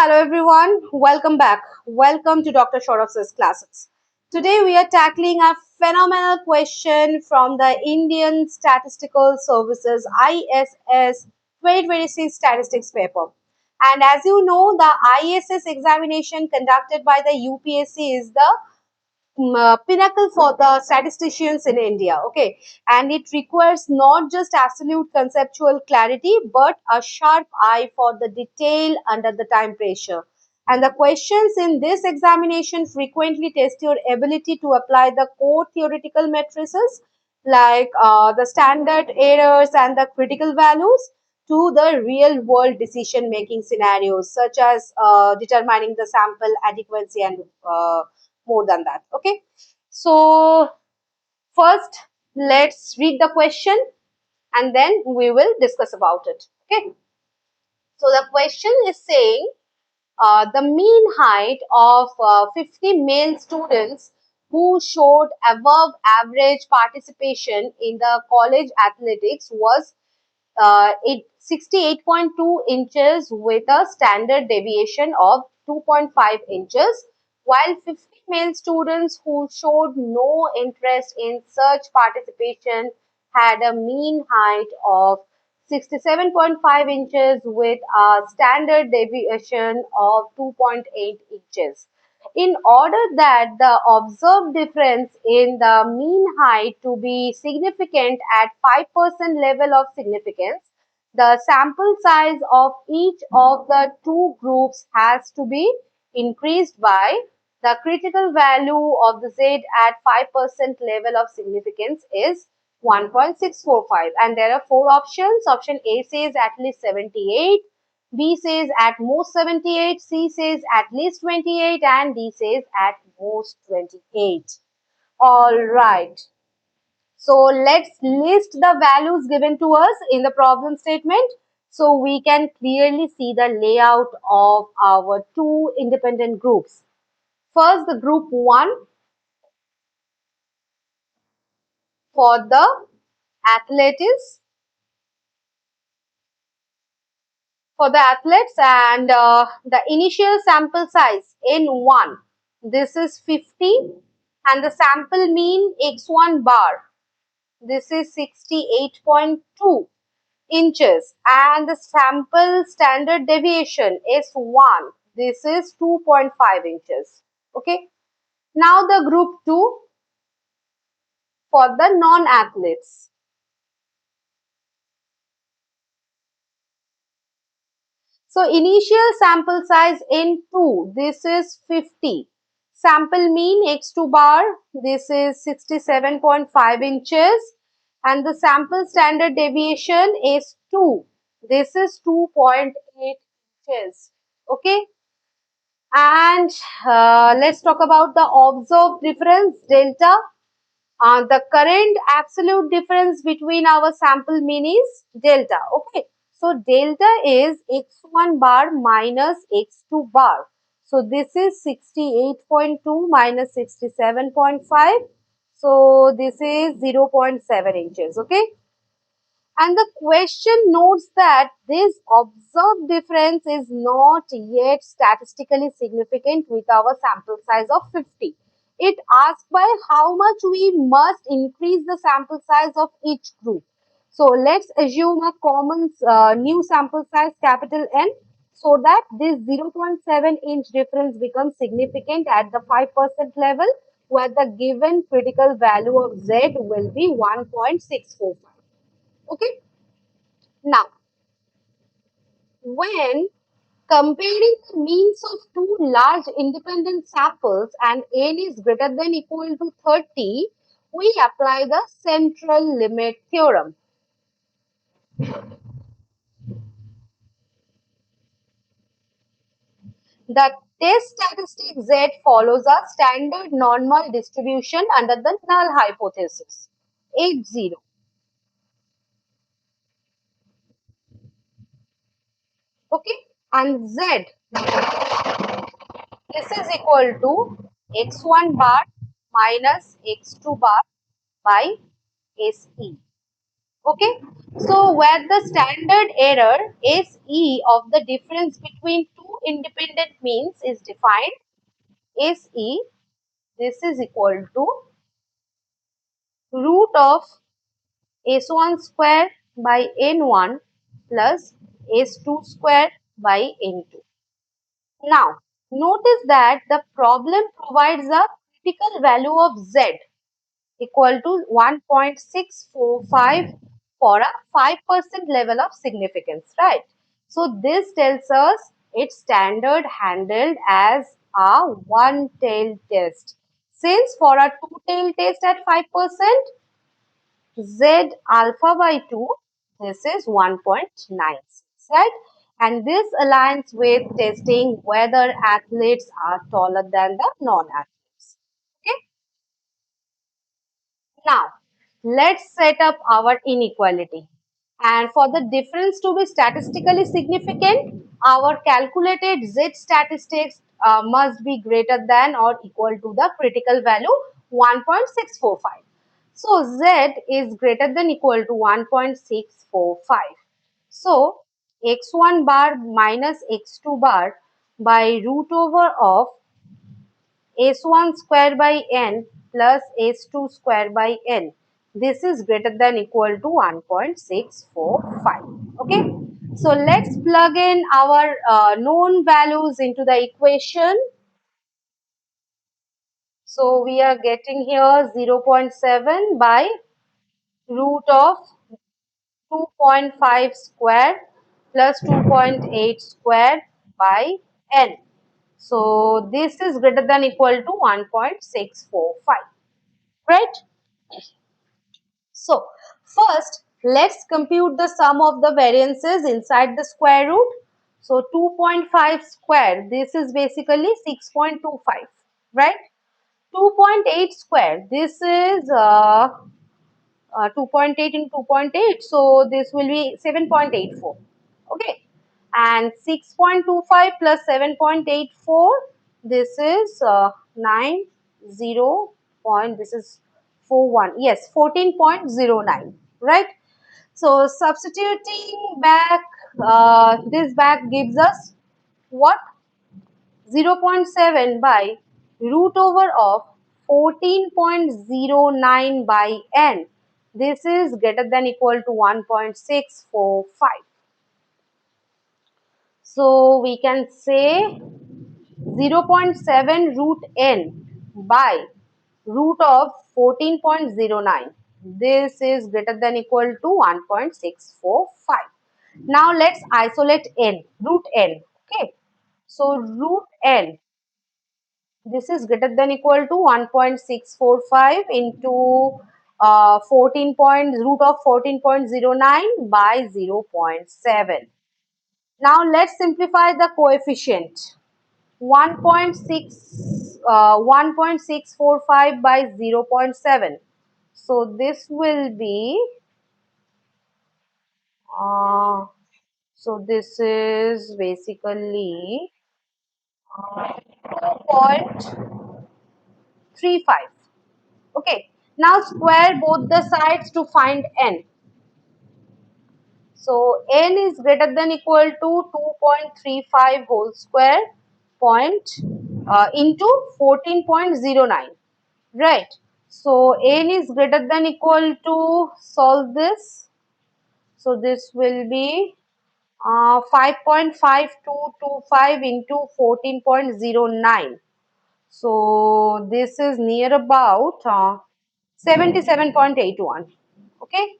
Hello everyone, welcome back. Welcome to Dr. Shorov's classes. Today we are tackling a phenomenal question from the Indian Statistical Services ISS 2026 statistics paper. And as you know, the ISS examination conducted by the UPSC is the pinnacle for the statisticians in India. Okay, and it requires not just absolute conceptual clarity but a sharp eye for the detail under the time pressure. And the questions in this examination frequently test your ability to apply the core theoretical matrices like the standard errors and the critical values to the real world decision making scenarios such as determining the sample adequacy and more than that. Okay, so first let's read the question and then we will discuss about it. Okay, so the question is saying the mean height of 50 male students who showed above average participation in the college athletics was 68.2 inches with a standard deviation of 2.5 inches, while 50 male students who showed no interest in such participation had a mean height of 67.5 inches with a standard deviation of 2.8 inches. In order that the observed difference in the mean height to be significant at 5% level of significance, the sample size of each of the two groups has to be increased by the critical value of the Z at 5% level of significance is 1.645, and there are four options. Option A says at least 78, B says at most 78, C says at least 28, and D says at most 28. All right. So let's list the values given to us in the problem statement so we can clearly see the layout of our two independent groups. First, the group 1 for the athletics, and the initial sample size N1, this is 50, and the sample mean X1 bar, this is 68.2 inches, and the sample standard deviation S1, this is 2.5 inches. Okay, now the group 2 for the non-athletes. So initial sample size N2, this is 50. Sample mean X2 bar, this is 67.5 inches. And the sample standard deviation is 2. This is 2.8 inches. Okay. And let's talk about the observed difference, delta. The current absolute difference between our sample mean is delta. Okay. So delta is x1 bar minus x2 bar. So this is 68.2 minus 67.5. So this is 0.7 inches. Okay. And the question notes that this observed difference is not yet statistically significant with our sample size of 50. It asks by how much we must increase the sample size of each group. So let's assume a common new sample size capital N so that this 0.7-inch difference becomes significant at the 5% level where the given critical value of Z will be 1.645. Okay. Now, when comparing the means of two large independent samples and n is greater than equal to 30, we apply the central limit theorem. The test statistic Z follows a standard normal distribution under the null hypothesis, H0. Okay, and Z, this is equal to x1 bar minus x2 bar by SE. Okay, so where the standard error SE of the difference between two independent means is defined. SE, this is equal to root of S1 square by N1 plus S2 square by N2. Now, notice that the problem provides a critical value of Z equal to 1.645 for a 5% level of significance, right? So, this tells us it's standard handled as a one-tailed test. Since for a two-tailed test at 5%, Z alpha by 2, this is 1.96, right? And this aligns with testing whether athletes are taller than the non-athletes. Okay. Now, let's set up our inequality. And for the difference to be statistically significant, our calculated Z statistics must be greater than or equal to the critical value 1.645. So, Z is greater than equal to 1.645. So, x1 bar minus x2 bar by root over of S1 square by n plus S2 square by n. This is greater than equal to 1.645. Okay. So let's plug in our known values into the equation. So we are getting here 0.7 by root of 2.5 square plus 2.8 square by n. So this is greater than equal to 1.645. Right? So, first, let's compute the sum of the variances inside the square root. So, 2.5 square, this is basically 6.25, right? 2.8 square, this is 2.8 into 2.8, so this will be 7.84, okay? And 6.25 plus 7.84, this is 90 point, this is 41, yes, 14.09, right? So substituting back, this back gives us what? 0.7 by root over of 14.09 by n. This is greater than equal to 1.645. So we can say 0.7 root n by root of 14.09. This is greater than equal to 1.645. Now let's isolate n, root n. Okay. So root n, this is greater than equal to 1.645 into 14 point, root of 14.09 by 0.7. Now let's simplify the coefficient. 1.645 by 0.7. So this will be, so this is basically 2.35. Okay. Now square both the sides to find n. So n is greater than equal to 2.35 whole square point into 14.09. Right. So n is greater than equal to, solve this. So this will be 5.5225 into 14.09. So this is near about 77.81. Okay.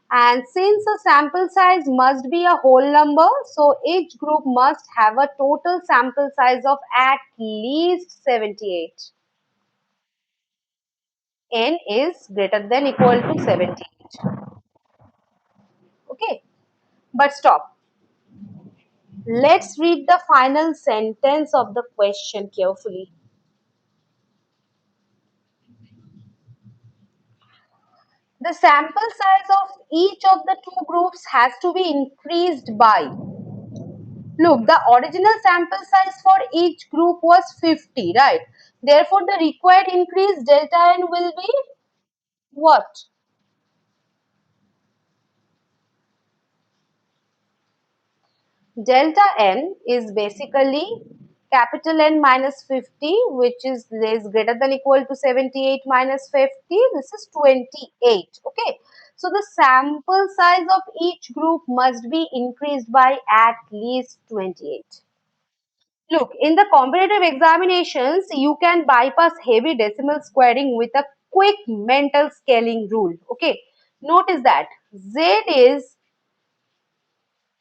And since the sample size must be a whole number, so each group must have a total sample size of at least 78. N is greater than equal to 78. Okay. But stop. Let's read the final sentence of the question carefully. The sample size of each of the two groups has to be increased by. Look, the original sample size for each group was 50, right? Therefore, the required increase delta n will be what? Delta n is basically capital N minus 50, which is greater than equal to 78 minus 50. This is 28. Okay. So the sample size of each group must be increased by at least 28. Look, in the competitive examinations, you can bypass heavy decimal squaring with a quick mental scaling rule. Okay. Notice that Z is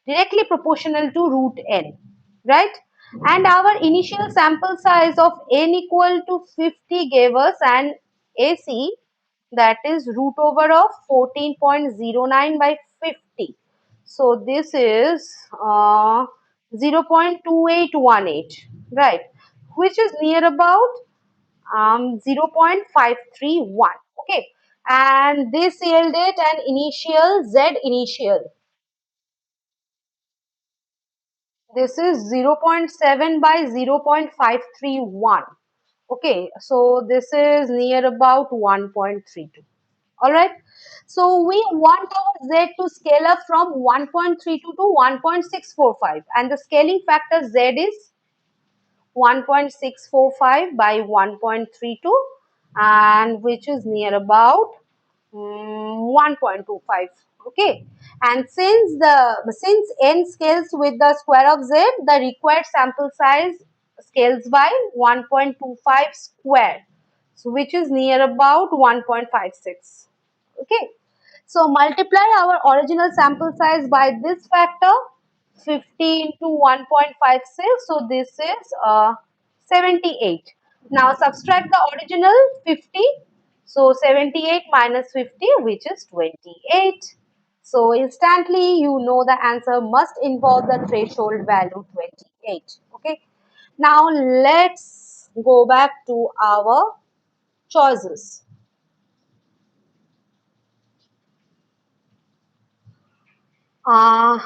directly proportional to root n, right? And our initial sample size of n equal to 50 gave us an AC, that is root over of 14.09 by 50. So this is 0.2818, right? Which is near about 0.531. Okay. And this yielded an initial Z initial. This is 0.7 by 0.531. Okay, so this is near about 1.32. All right. So we want our Z to scale up from 1.32 to 1.645, and the scaling factor Z is 1.645 by 1.32, and which is near about 1.25. Okay, and since n scales with the square of z, the required sample size scales by 1.25 square, so which is near about 1.56. Okay, so multiply our original sample size by this factor, 50 into 1.56, so this is 78. Now subtract the original 50, so 78 minus 50, which is 28. So instantly you know the answer must involve the threshold value 28. Okay. Now let's go back to our choices. Uh,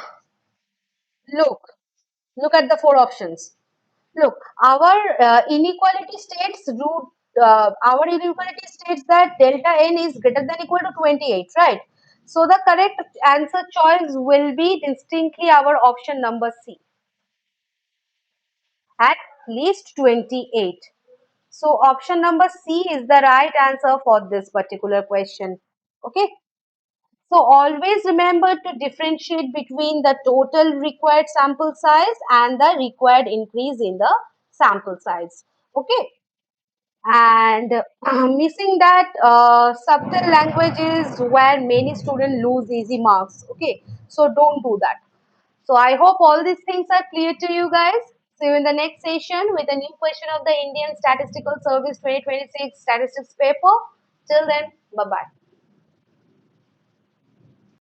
look, look at the four options. Look, our inequality states that delta n is greater than equal to 28, right? So the correct answer choice will be distinctly our option number C, at least 28. So option number C is the right answer for this particular question. Okay. So always remember to differentiate between the total required sample size and the required increase in the sample size. Okay. And missing that subtle languages where many students lose easy marks. Okay. So don't do that. So I hope all these things are clear to you guys. See you in the next session with a new question of the Indian Statistical Service 2026 statistics paper. Till then, bye-bye.